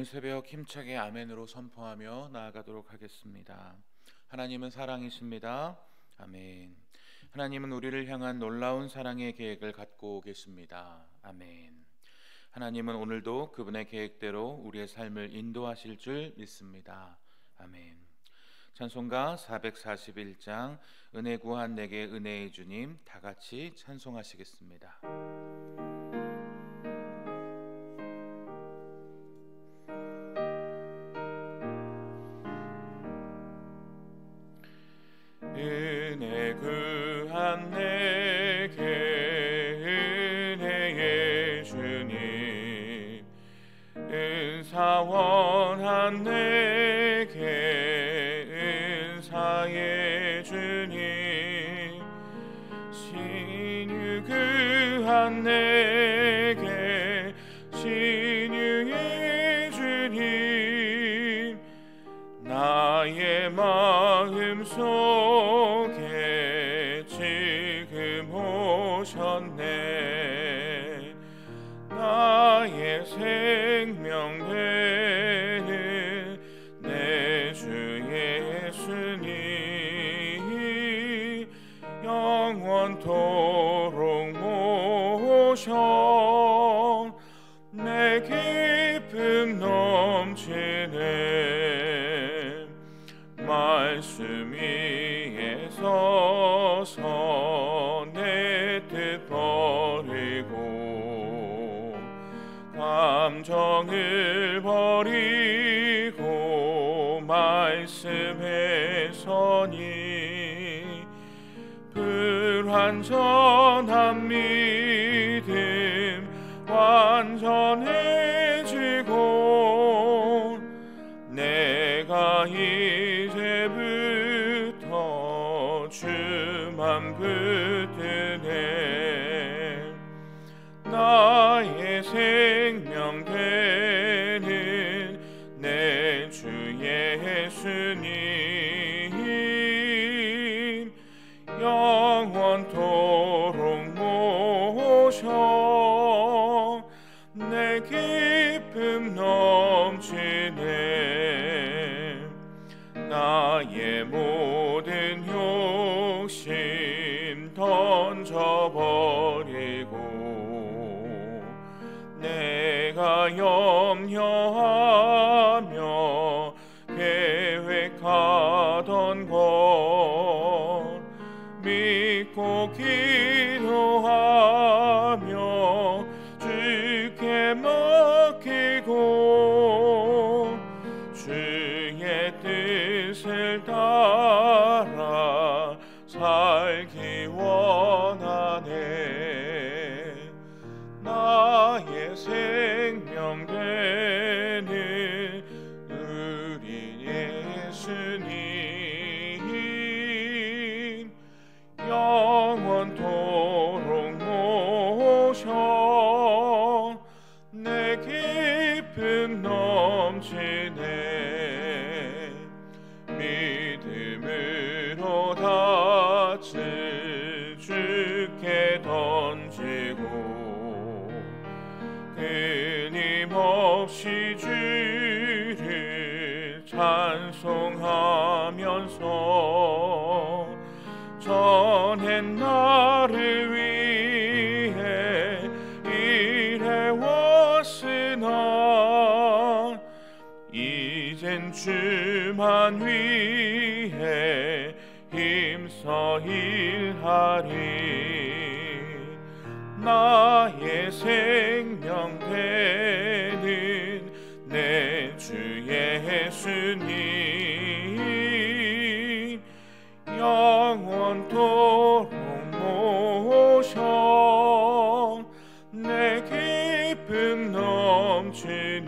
새벽 힘차게 아멘으로 선포하며 나아가도록 하겠습니다. 하나님은 사랑이십니다. 아멘. 하나님은 우리를 향한 놀라운 사랑의 계획을 갖고 계십니다. 아멘. 하나님은 오늘도 그분의 계획대로 우리의 삶을 인도하실 줄 믿습니다. 아멘. 찬송가 441장 은혜 구한 내게 은혜의 주님, 다 같이 찬송하시겠습니다. 은혜 구한 내게 은혜의 주님, 은사 원한 내게 은사의 주님, 신유 구한 내게 신유의 주님, 나의 마음속에 지금 오셨네. 나의 생명 되는 내 주 예수님, 영원토록 모셔 내 기쁨 넘치네. 말씀 위에 서서 내 뜻 버리고 감정을 버리고 말씀에 서니 불완전한 믿음 완전해지고 내가 이제부터 주만 붙드네. 나의 생명 되는 내 주 예수님, 영원토록 모셔 내 기쁨 넘치네. 나의 모든 욕심 던져버리고 내가 염려하며 계획하던 것 믿고 기도하며 주께 맡기고 주의 뜻을 따라 살기 원하네. 나의 생명 되는 우리 예수님, 영원토록 모셔 내 기쁨 넘치네. 믿음으로 닻을 주께 던지고 끊임없이 주를 찬송하면서 전엔 나를 위해 일해왔으나 이젠 주만 위해 힘써 일하리. 나의 생명 되는 내 주 예수님, 영원토록 모셔 내 기쁨 넘치네.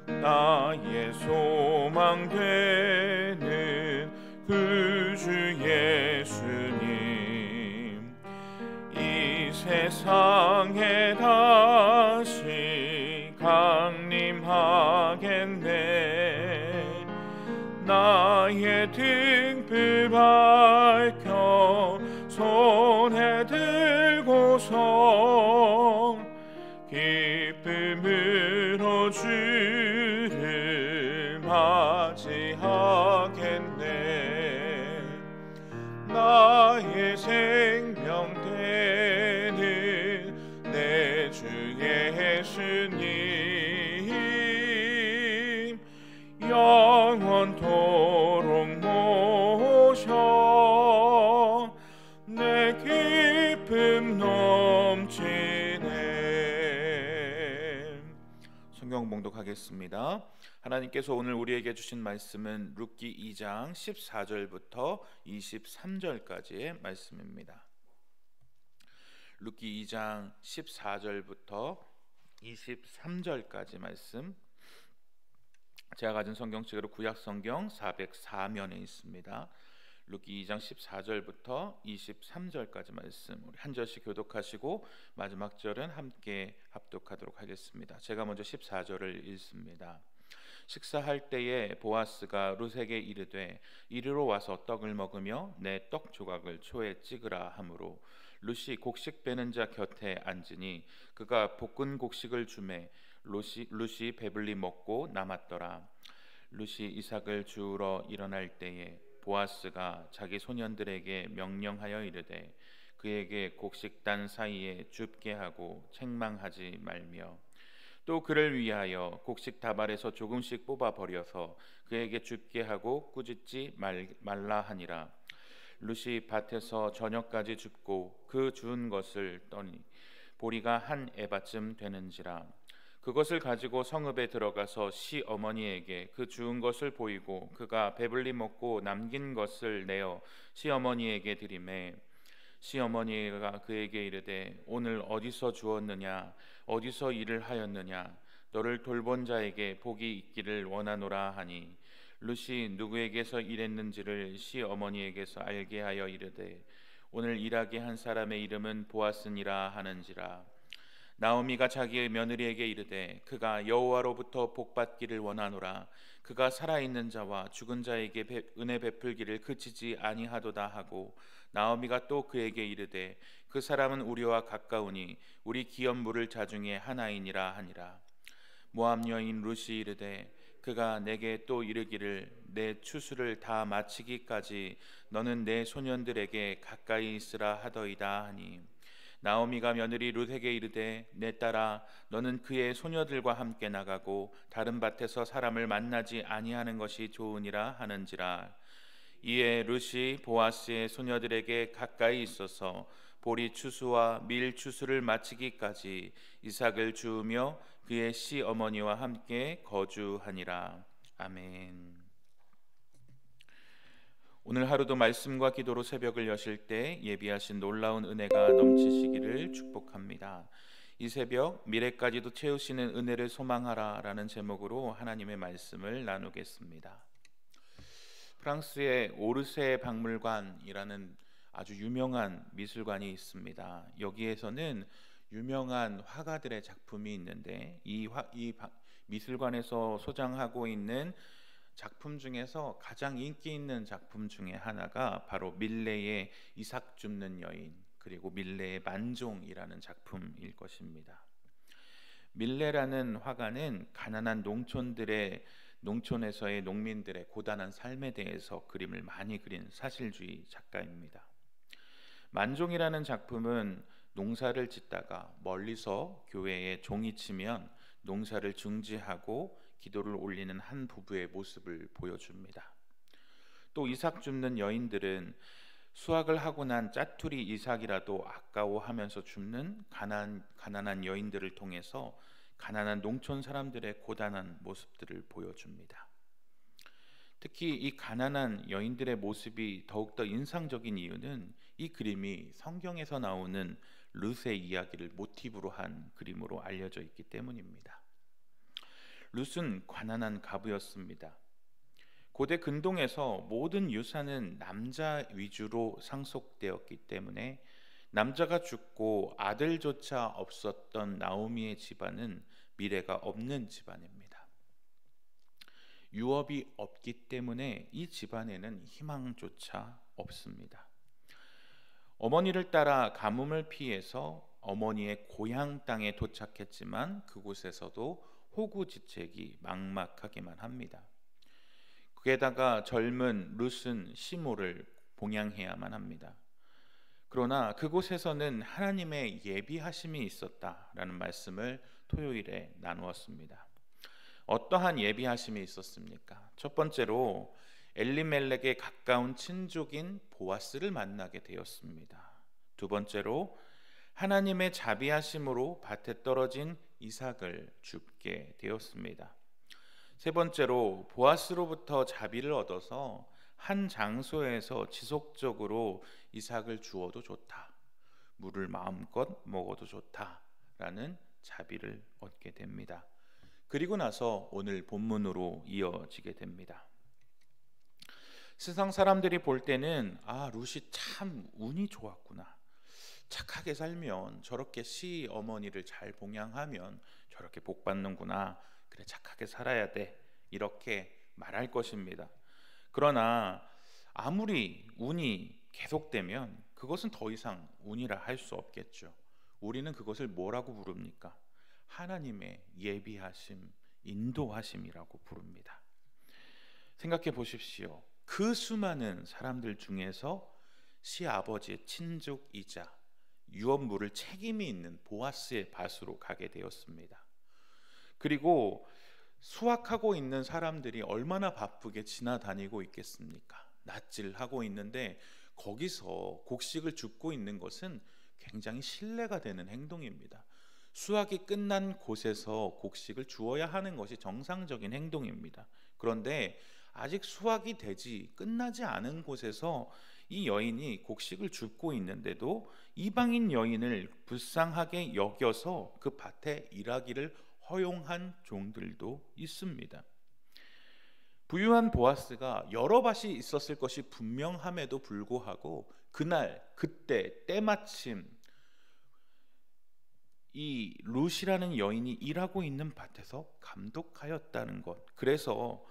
나의 소망 되는 구주 예수님, 이 세상에 다시 강림하겠네. 나의 등불 밝혀 손에 들고서 기쁨으로 생명 되는 내 주 예수님 영원토록 모셔 내 기쁨 넘치네. 성경 봉독하겠습니다. 하나님께서 오늘 우리에게 주신 말씀은 룻기 2장 14절부터 23절까지의 말씀입니다. 룻기 2장 14절부터 23절까지 말씀, 제가 가진 성경책으로 구약성경 404면에 있습니다. 룻기 2장 14절부터 23절까지 말씀, 우리 한 절씩 교독하시고 마지막 절은 함께 합독하도록 하겠습니다. 제가 먼저 14절을 읽습니다. 식사할 때에 보아스가 룻에게 이르되 이리로 와서 떡을 먹으며 내 떡 조각을 초에 찍으라 하므로 룻이 곡식 빼는 자 곁에 앉으니 그가 볶은 곡식을 주매 룻이 배불리 먹고 남았더라. 룻이 이삭을 주우러 일어날 때에 보아스가 자기 소년들에게 명령하여 이르되 그에게 곡식단 사이에 줍게 하고 책망하지 말며 또 그를 위하여 곡식 다발에서 조금씩 뽑아 버려서 그에게 줍게 하고 꾸짖지 말라 하니라. 룻이 밭에서 저녁까지 줍고 그 주운 것을 떠니 보리가 한 에바쯤 되는지라. 그것을 가지고 성읍에 들어가서 시어머니에게 그 주운 것을 보이고 그가 배불리 먹고 남긴 것을 내어 시어머니에게 드리매 시어머니가 그에게 이르되 오늘 어디서 주었느냐 어디서 일을 하였느냐 너를 돌본 자에게 복이 있기를 원하노라 하니 룻이 누구에게서 일했는지를 시어머니에게서 알게 하여 이르되 오늘 일하게 한 사람의 이름은 보아스니라 하는지라. 나오미가 자기의 며느리에게 이르되 그가 여호와로부터 복받기를 원하노라. 그가 살아있는 자와 죽은 자에게 은혜 베풀기를 그치지 아니하도다 하고 나오미가 또 그에게 이르되 그 사람은 우리와 가까우니 우리 기업물을 자중에 하나이니라 하니라. 모압 여인 룻이 이르되 그가 내게 또 이르기를 내 추수를 다 마치기까지 너는 내 소년들에게 가까이 있으라 하더이다 하니 나오미가 며느리 룻에게 이르되 내 딸아 너는 그의 소녀들과 함께 나가고 다른 밭에서 사람을 만나지 아니하는 것이 좋으니라 하는지라. 이에 룻이 보아스의 소녀들에게 가까이 있어서 보리 추수와 밀 추수를 마치기까지 이삭을 주우며 그의 시어머니와 함께 거주하니라. 아멘. 오늘 하루도 말씀과 기도로 새벽을 여실 때 예비하신 놀라운 은혜가 넘치시기를 축복합니다. 이 새벽 미래까지도 채우시는 은혜를 소망하라 라는 제목으로 하나님의 말씀을 나누겠습니다. 프랑스의 오르세 박물관이라는 아주 유명한 미술관이 있습니다. 여기에서는 유명한 화가들의 작품이 있는데 이 미술관에서 소장하고 있는 작품 중에서 가장 인기 있는 작품 중에 하나가 바로 밀레의 이삭 줍는 여인 그리고 밀레의 만종이라는 작품일 것입니다. 밀레라는 화가는 가난한 농촌에서의 농민들의 고단한 삶에 대해서 그림을 많이 그린 사실주의 작가입니다. 만종이라는 작품은 농사를 짓다가 멀리서 교회에 종이 치면 농사를 중지하고 기도를 올리는 한 부부의 모습을 보여줍니다. 또 이삭 줍는 여인들은 수확을 하고 난 짜투리 이삭이라도 아까워하면서 줍는 가난한 여인들을 통해서 가난한 농촌 사람들의 고단한 모습들을 보여줍니다. 특히 이 가난한 여인들의 모습이 더욱더 인상적인 이유는 이 그림이 성경에서 나오는 룻의 이야기를 모티브로 한 그림으로 알려져 있기 때문입니다. 룻은 가난한 가부였습니다. 고대 근동에서 모든 유산은 남자 위주로 상속되었기 때문에 남자가 죽고 아들조차 없었던 나오미의 집안은 미래가 없는 집안입니다. 유업이 없기 때문에 이 집안에는 희망조차 없습니다. 어머니를 따라 가뭄을 피해서 어머니의 고향 땅에 도착했지만 그곳에서도 호구지책이 막막하기만 합니다. 게다가 젊은 룻은 시모를 봉양해야만 합니다. 그러나 그곳에서는 하나님의 예비하심이 있었다라는 말씀을 토요일에 나누었습니다. 어떠한 예비하심이 있었습니까? 첫 번째로 엘리멜렉의 가까운 친족인 보아스를 만나게 되었습니다. 두 번째로 하나님의 자비하심으로 밭에 떨어진 이삭을 줍게 되었습니다. 세 번째로 보아스로부터 자비를 얻어서 한 장소에서 지속적으로 이삭을 주어도 좋다, 물을 마음껏 먹어도 좋다라는 자비를 얻게 됩니다. 그리고 나서 오늘 본문으로 이어지게 됩니다. 세상 사람들이 볼 때는 룻이 참 운이 좋았구나, 착하게 살면 저렇게 시어머니를 잘 봉양하면 저렇게 복 받는구나, 그래 착하게 살아야 돼, 이렇게 말할 것입니다. 그러나 아무리 운이 계속되면 그것은 더 이상 운이라 할 수 없겠죠. 우리는 그것을 뭐라고 부릅니까? 하나님의 예비하심, 인도하심이라고 부릅니다. 생각해 보십시오. 그 수많은 사람들 중에서 시아버지의 친족이자 유업 물을 책임이 있는 보아스의 밭으로 가게 되었습니다. 그리고 수확하고 있는 사람들이 얼마나 바쁘게 지나다니고 있겠습니까? 낫질하고 있는데 거기서 곡식을 줍고 있는 것은 굉장히 신뢰가 되는 행동입니다. 수확이 끝난 곳에서 곡식을 주어야 하는 것이 정상적인 행동입니다. 그런데 아직 수확이 되지 끝나지 않은 곳에서 이 여인이 곡식을 줍고 있는데도 이방인 여인을 불쌍하게 여겨서 그 밭에 일하기를 허용한 종들도 있습니다. 부유한 보아스가 여러 밭이 있었을 것이 분명함에도 불구하고 그날 그때 때마침 이 룻이라는 여인이 일하고 있는 밭에서 감독하였다는 것, 그래서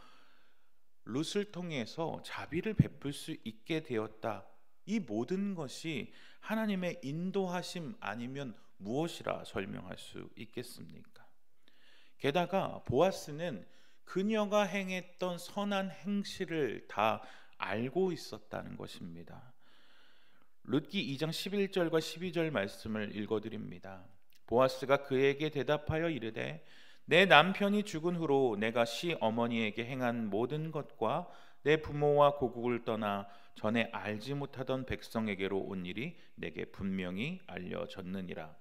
룻을 통해서 자비를 베풀 수 있게 되었다. 이 모든 것이 하나님의 인도하심 아니면 무엇이라 설명할 수 있겠습니까? 게다가 보아스는 그녀가 행했던 선한 행실을 다 알고 있었다는 것입니다. 룻기 2장 11절과 12절 말씀을 읽어드립니다. 보아스가 그에게 대답하여 이르되 내 남편이 죽은 후로 내가 시어머니에게 행한 모든 것과 내 부모와 고국을 떠나 전에 알지 못하던 백성에게로 온 일이 내게 분명히 알려졌느니라.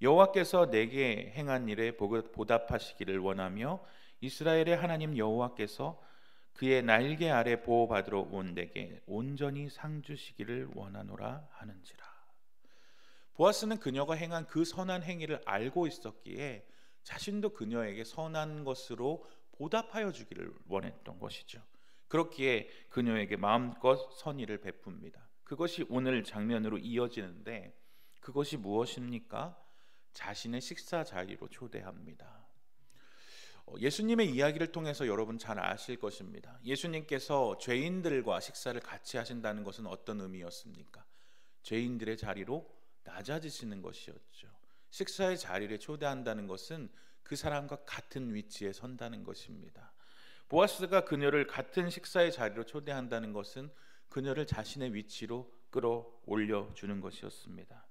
여호와께서 내게 행한 일에 보답하시기를 원하며 이스라엘의 하나님 여호와께서 그의 날개 아래 보호받으러 온 내게 온전히 상 주시기를 원하노라 하는지라. 보아스는 그녀가 행한 그 선한 행위를 알고 있었기에 자신도 그녀에게 선한 것으로 보답하여 주기를 원했던 것이죠. 그렇기에 그녀에게 마음껏 선의를 베풉니다. 그것이 오늘 장면으로 이어지는데 그것이 무엇입니까? 자신의 식사 자리로 초대합니다. 예수님의 이야기를 통해서 여러분 잘 아실 것입니다. 예수님께서 죄인들과 식사를 같이 하신다는 것은 어떤 의미였습니까? 죄인들의 자리로 낮아지시는 것이었죠. 식사의 자리를 초대한다는 것은 그 사람과 같은 위치에 선다는 것입니다. 보아스가 그녀를 같은 식사의 자리로 초대한다는 것은 그녀를 자신의 위치로 끌어올려 주는 것이었습니다.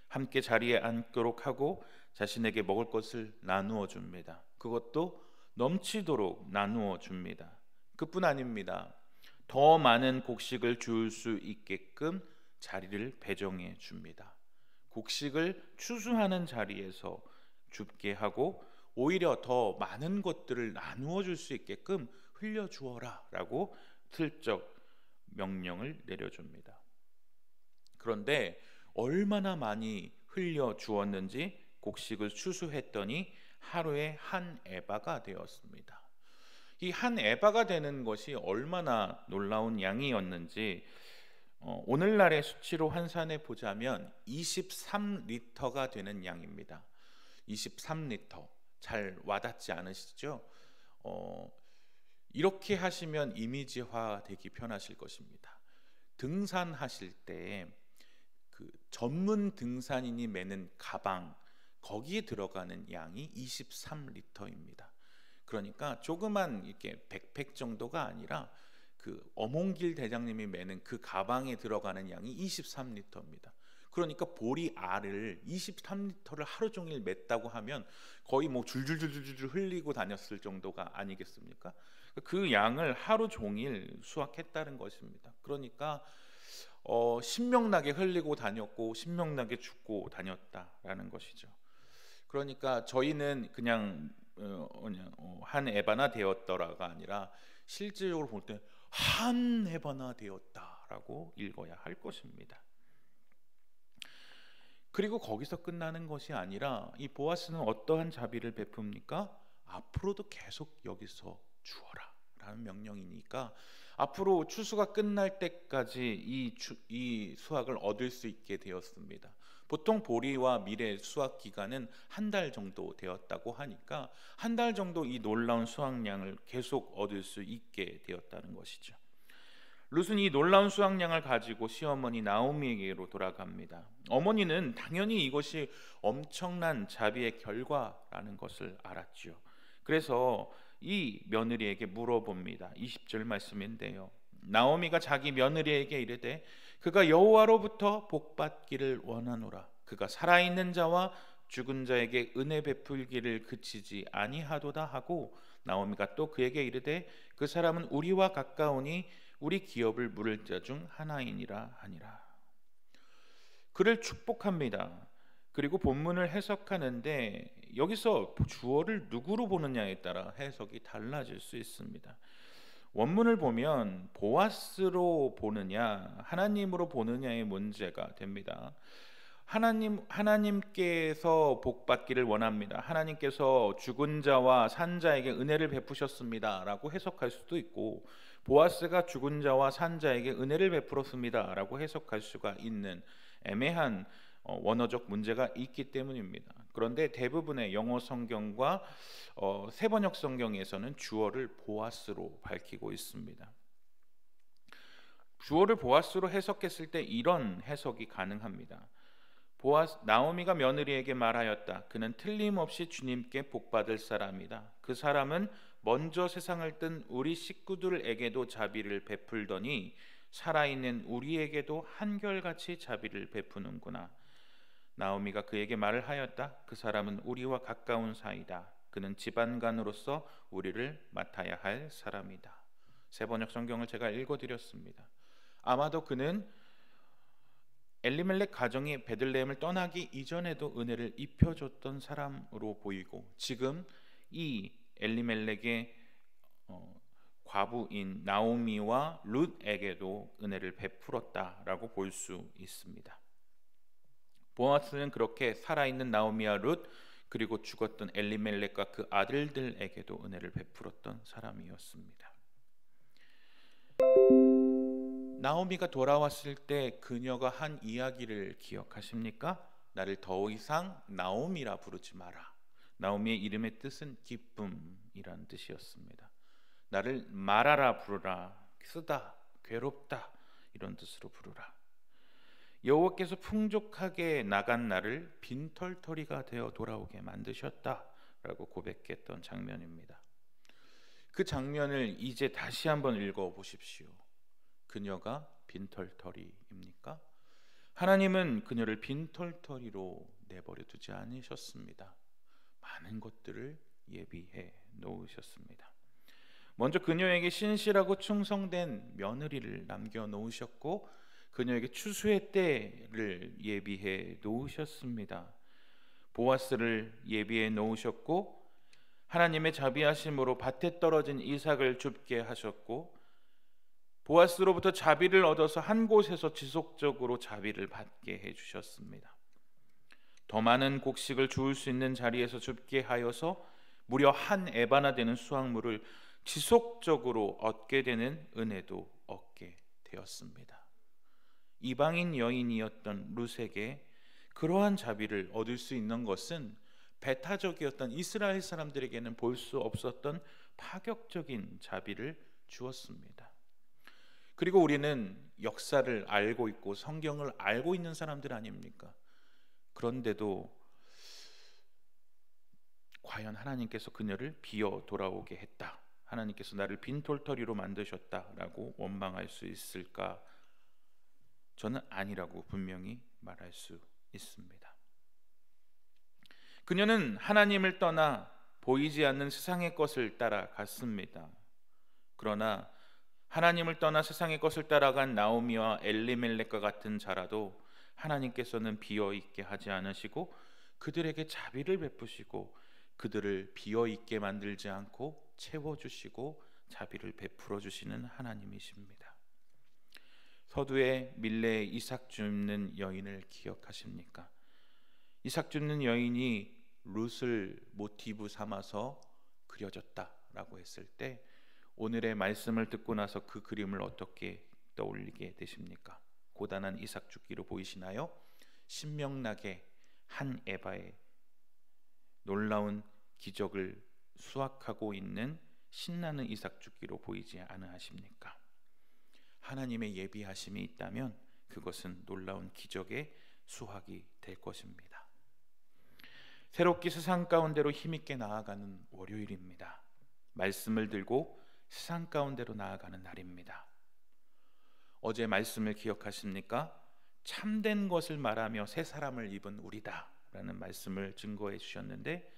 함께 자리에 앉도록 하고 자신에게 먹을 것을 나누어 줍니다. 그것도 넘치도록 나누어 줍니다. 그뿐 아닙니다. 더 많은 곡식을 줄 수 있게끔 자리를 배정해 줍니다. 곡식을 추수하는 자리에서 줍게 하고 오히려 더 많은 것들을 나누어 줄 수 있게끔 흘려주어라 라고 슬쩍 명령을 내려줍니다. 그런데 얼마나 많이 흘려주었는지 곡식을 추수했더니 하루에 한 에바가 되었습니다. 이 한 에바가 되는 것이 얼마나 놀라운 양이었는지 오늘날의 수치로 환산해 보자면 23리터가 되는 양입니다. 23리터 잘 와닿지 않으시죠? 이렇게 하시면 이미지화 되기 편하실 것입니다. 등산하실 때 그 전문 등산인이 매는 가방 거기에 들어가는 양이 23리터입니다. 그러니까 조그만 이렇게 백팩 정도가 아니라 그 어몽길 대장님이 매는 그 가방에 들어가는 양이 23리터입니다. 그러니까 보리 알을 23리터를 하루 종일 맸다고 하면 거의 뭐 줄줄줄줄줄 흘리고 다녔을 정도가 아니겠습니까? 그 양을 하루 종일 수확했다는 것입니다. 그러니까 신명나게 흘리고 다녔고 신명나게 죽고 다녔다라는 것이죠. 그러니까 저희는 그냥 한 에바나 되었더라가 아니라 실질적으로 볼 때 한 에바나 되었다라고 읽어야 할 것입니다. 그리고 거기서 끝나는 것이 아니라 이 보아스는 어떠한 자비를 베풉니까? 앞으로도 계속 여기서 주어라 라는 명령이니까 앞으로 추수가 끝날 때까지 이 수확을 얻을 수 있게 되었습니다. 보통 보리와 밀의 수확 기간은 한 달 정도 되었다고 하니까 한 달 정도 이 놀라운 수확량을 계속 얻을 수 있게 되었다는 것이죠. 룻은 이 놀라운 수확량을 가지고 시어머니 나오미에게로 돌아갑니다. 어머니는 당연히 이것이 엄청난 자비의 결과라는 것을 알았죠. 그래서 이 며느리에게 물어봅니다. 20절 말씀인데요. 나오미가 자기 며느리에게 이르되 그가 여호와로부터 복받기를 원하노라. 그가 살아있는 자와 죽은 자에게 은혜 베풀기를 그치지 아니하도다 하고 나오미가 또 그에게 이르되 그 사람은 우리와 가까우니 우리 기업을 물을 자 중 하나이니라 하니라. 그를 축복합니다. 그리고 본문을 해석하는데 여기서 주어를 누구로 보느냐에 따라 해석이 달라질 수 있습니다. 원문을 보면 보아스로 보느냐 하나님으로 보느냐의 문제가 됩니다. 하나님께서 복받기를 원합니다. 하나님께서 죽은 자와 산 자에게 은혜를 베푸셨습니다라고 해석할 수도 있고 보아스가 죽은 자와 산 자에게 은혜를 베풀었습니다라고 해석할 수가 있는 애매한 원어적 문제가 있기 때문입니다. 그런데 대부분의 영어 성경과 세번역 성경에서는 주어를 보아스로 밝히고 있습니다. 주어를 보아스로 해석했을 때 이런 해석이 가능합니다. 나오미가 며느리에게 말하였다. 그는 틀림없이 주님께 복받을 사람이다. 그 사람은 먼저 세상을 뜬 우리 식구들에게도 자비를 베풀더니 살아있는 우리에게도 한결같이 자비를 베푸는구나. 나오미가 그에게 말을 하였다. 그 사람은 우리와 가까운 사이다. 그는 집안간으로서 우리를 맡아야 할 사람이다. 세번역 성경을 제가 읽어드렸습니다. 아마도 그는 엘리멜렉 가정이 베들레헴을 떠나기 이전에도 은혜를 입혀줬던 사람으로 보이고 지금 이 엘리멜렉의 과부인 나오미와 룻에게도 은혜를 베풀었다라고 볼 수 있습니다. 보아스는 그렇게 살아있는 나오미와 룻 그리고 죽었던 엘리멜렉과 그 아들들에게도 은혜를 베풀었던 사람이었습니다. 나오미가 돌아왔을 때 그녀가 한 이야기를 기억하십니까? 나를 더 이상 나오미라 부르지 마라. 나오미의 이름의 뜻은 기쁨이란 뜻이었습니다. 나를 마라라 부르라. 쓰다, 괴롭다 이런 뜻으로 부르라. 여호와께서 풍족하게 나간 나를 빈털터리가 되어 돌아오게 만드셨다라고 고백했던 장면입니다. 그 장면을 이제 다시 한번 읽어보십시오. 그녀가 빈털터리입니까? 하나님은 그녀를 빈털터리로 내버려 두지 않으셨습니다. 많은 것들을 예비해 놓으셨습니다. 먼저 그녀에게 신실하고 충성된 며느리를 남겨 놓으셨고 그녀에게 추수의 때를 예비해 놓으셨습니다. 보아스를 예비해 놓으셨고 하나님의 자비하심으로 밭에 떨어진 이삭을 줍게 하셨고 보아스로부터 자비를 얻어서 한 곳에서 지속적으로 자비를 받게 해주셨습니다. 더 많은 곡식을 주울 수 있는 자리에서 줍게 하여서 무려 한 에바나 되는 수확물을 지속적으로 얻게 되는 은혜도 얻게 되었습니다. 이방인 여인이었던 룻에게 그러한 자비를 얻을 수 있는 것은 배타적이었던 이스라엘 사람들에게는 볼 수 없었던 파격적인 자비를 주었습니다. 그리고 우리는 역사를 알고 있고 성경을 알고 있는 사람들 아닙니까? 그런데도 과연 하나님께서 그녀를 비어 돌아오게 했다, 하나님께서 나를 빈털터리로 만드셨다라고 원망할 수 있을까 저는 아니라고 분명히 말할 수 있습니다. 그녀는 하나님을 떠나 보이지 않는 세상의 것을 따라갔습니다. 그러나 하나님을 떠나 세상의 것을 따라간 나오미와 엘리멜렉과 같은 자라도 하나님께서는 비어있게 하지 않으시고 그들에게 자비를 베푸시고 그들을 비어있게 만들지 않고 채워주시고 자비를 베풀어 주시는 하나님이십니다. 서두에 밀레의 이삭 줍는 여인을 기억하십니까? 이삭 줍는 여인이 룻을 모티브 삼아서 그려졌다라고 했을 때 오늘의 말씀을 듣고 나서 그 그림을 어떻게 떠올리게 되십니까? 고단한 이삭 줍기로 보이시나요? 신명나게 한 에바의 놀라운 기적을 수확하고 있는 신나는 이삭 줍기로 보이지 않으십니까? 하나님의 예비하심이 있다면 그것은 놀라운 기적의 수확이 될 것입니다. 새롭게 세상 가운데로 힘있게 나아가는 월요일입니다. 말씀을 들고 세상 가운데로 나아가는 날입니다. 어제 말씀을 기억하십니까? 참된 것을 말하며 새 사람을 입은 우리다 라는 말씀을 증거해 주셨는데,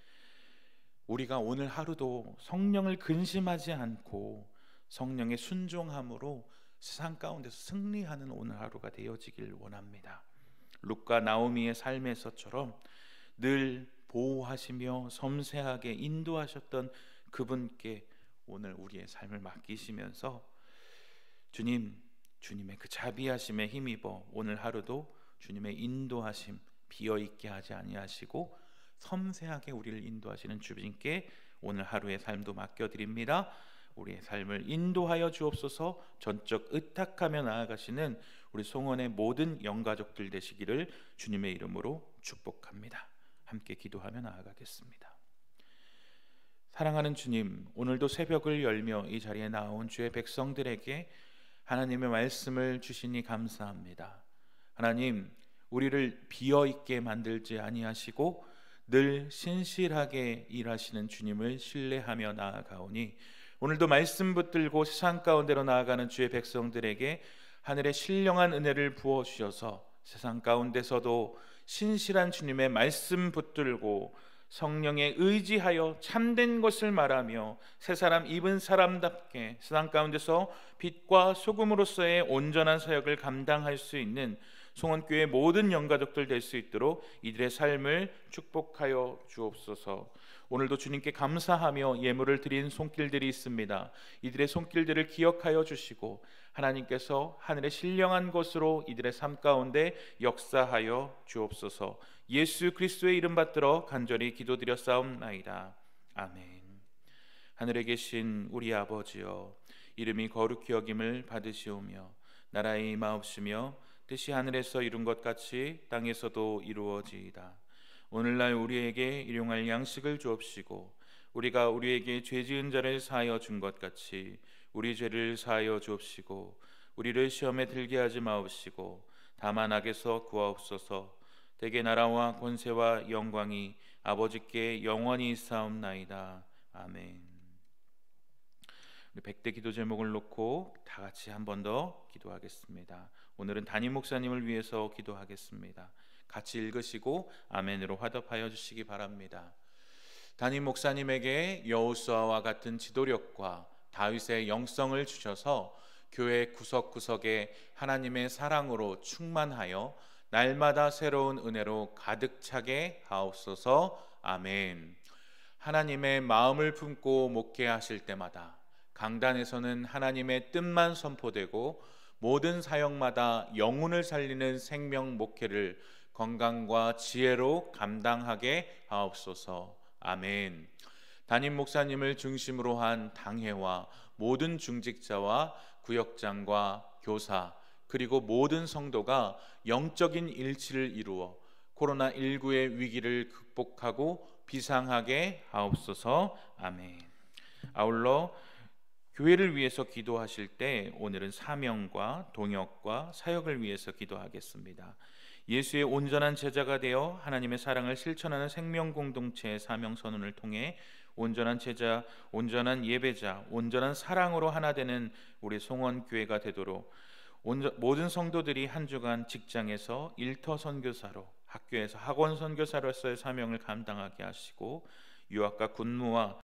우리가 오늘 하루도 성령을 근심하지 않고 성령의 순종함으로 세상 가운데서 승리하는 오늘 하루가 되어지길 원합니다. 룻과 나오미의 삶에서처럼 늘 보호하시며 섬세하게 인도하셨던 그분께 오늘 우리의 삶을 맡기시면서 주님의 그 자비하심에 힘입어 오늘 하루도 주님의 인도하심 비어있게 하지 아니하시고 섬세하게 우리를 인도하시는 주님께 오늘 하루의 삶도 맡겨드립니다. 우리의 삶을 인도하여 주옵소서. 전적 의탁하며 나아가시는 우리 송원의 모든 영가족들 되시기를 주님의 이름으로 축복합니다. 함께 기도하며 나아가겠습니다. 사랑하는 주님, 오늘도 새벽을 열며 이 자리에 나온 주의 백성들에게 하나님의 말씀을 주시니 감사합니다. 하나님, 우리를 비어있게 만들지 아니하시고 늘 신실하게 일하시는 주님을 신뢰하며 나아가오니 오늘도 말씀 붙들고 세상 가운데로 나아가는 주의 백성들에게 하늘의 신령한 은혜를 부어주셔서 세상 가운데서도 신실한 주님의 말씀 붙들고 성령에 의지하여 참된 것을 말하며 새 사람 입은 사람답게 세상 가운데서 빛과 소금으로서의 온전한 사역을 감당할 수 있는 송원교회 모든 영가족들 될 수 있도록 이들의 삶을 축복하여 주옵소서. 오늘도 주님께 감사하며 예물을 드린 손길들이 있습니다. 이들의 손길들을 기억하여 주시고 하나님께서 하늘의 신령한 것으로 이들의 삶 가운데 역사하여 주옵소서. 예수 그리스도의 이름 받들어 간절히 기도드렸사옵나이다. 아멘. 하늘에 계신 우리 아버지여, 이름이 거룩히 여김을 받으시오며 나라의 임하옵시며 뜻이 하늘에서 이룬 것 같이 땅에서도 이루어지이다. 오늘날 우리에게 일용할 양식을 주옵시고 우리가 우리에게 죄 지은 자를 사하여 준 것 같이 우리 죄를 사하여 주옵시고 우리를 시험에 들게 하지 마옵시고 다만 악에서 구하옵소서. 대개 나라와 권세와 영광이 아버지께 영원히 있사옵나이다. 아멘. 우리 100대 기도 제목을 놓고 다 같이 한 번 더 기도하겠습니다. 오늘은 담임 목사님을 위해서 기도하겠습니다. 같이 읽으시고 아멘으로 화답하여 주시기 바랍니다. 담임 목사님에게 여호수아와 같은 지도력과 다윗의 영성을 주셔서 교회 구석구석에 하나님의 사랑으로 충만하여 날마다 새로운 은혜로 가득 차게 하옵소서. 아멘. 하나님의 마음을 품고 목회하실 때마다 강단에서는 하나님의 뜻만 선포되고 모든 사역마다 영혼을 살리는 생명 목회를 건강과 지혜로 감당하게 하옵소서. 아멘. 담임 목사님을 중심으로 한 당회와 모든 중직자와 구역장과 교사 그리고 모든 성도가 영적인 일치를 이루어 코로나19의 위기를 극복하고 비상하게 하옵소서. 아멘. 아울러 교회를 위해서 기도하실 때 오늘은 사명과 동역과 사역을 위해서 기도하겠습니다. 예수의 온전한 제자가 되어 하나님의 사랑을 실천하는 생명 공동체의 사명 선언을 통해 온전한 제자, 온전한 예배자, 온전한 사랑으로 하나 되는 우리 송원교회가 되도록 모든 성도들이 한 주간 직장에서 일터 선교사로, 학교에서 학원 선교사로서의 사명을 감당하게 하시고 유학과 군무와